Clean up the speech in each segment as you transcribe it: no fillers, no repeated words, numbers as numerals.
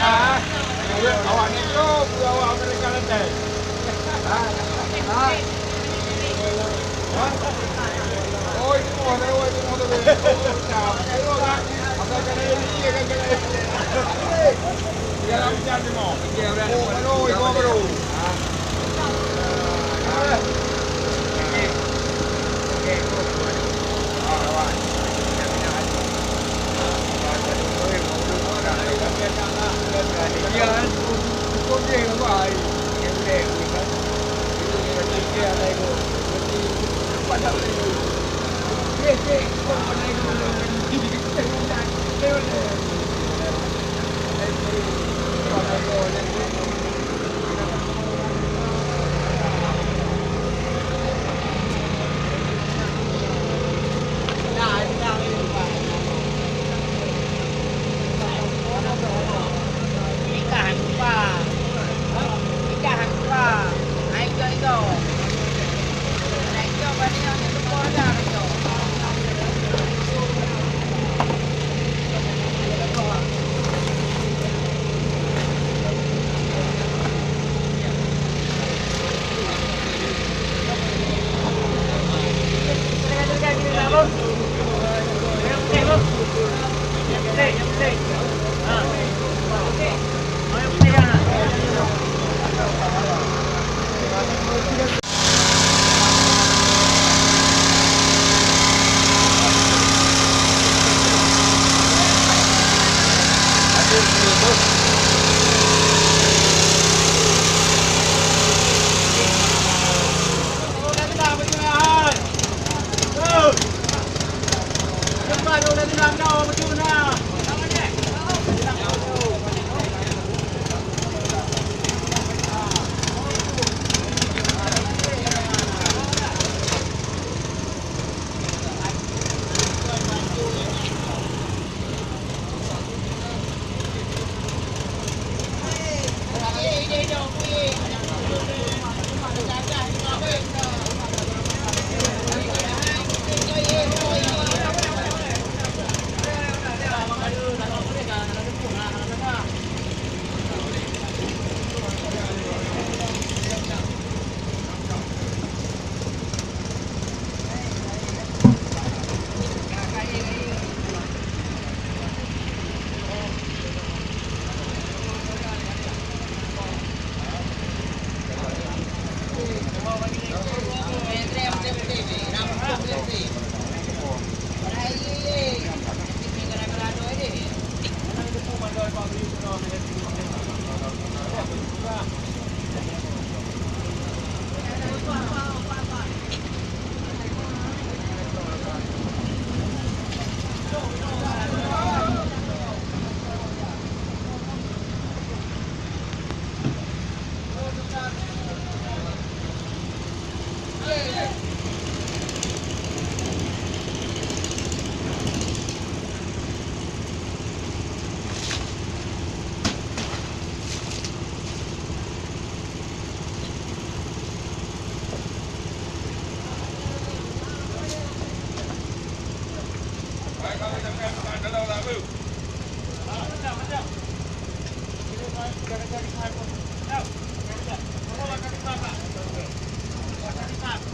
Awak ni tu, awak mereka lantai. Oh, ini mau tu. Apa kena ini kan kena. Dia nak cari mau. Oh, baru.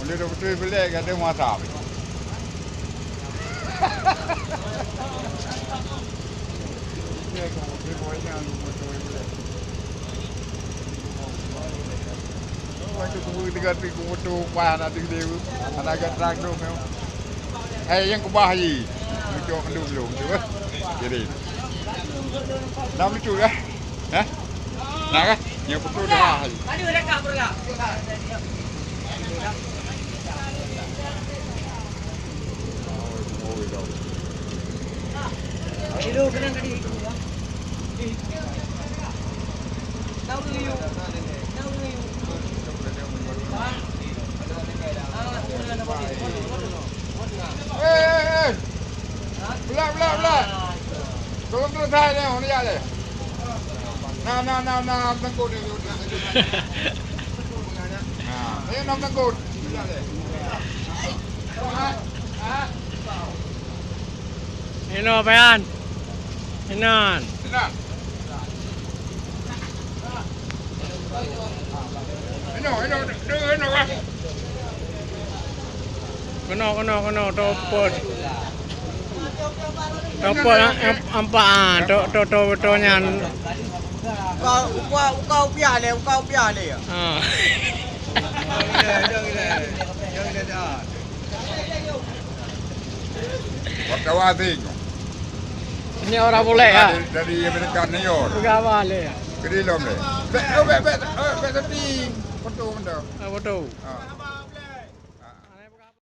Boleh dah betul belik ada masak. Dia kau dia banyak betul belik. Waktu kubu tiga kubu tu pah nak dia anak agak terang tu memang. Yang kebahayi. Lucu belum tu. Jadi. Nam lucu dah. Hah? Nak kan? Yang betul dah. Tadi rekah bergerak. Hello, kenang tadi. Tahu you. Belah. Tolong saya ni, orang dia le. Nah, tengkut ni. Ini nam tengkut. Dia le. Hello, Bayan. Enan. Ano, ano ka? Kena topot. Topot ang paa, to nyan. Kau biar le, kau biar le. Ah. Pagkawating. Ini orang boleh ya. Dari Amerika New York. Pegawai le. Kedilom le. Be tapi. Betul. Apa tu?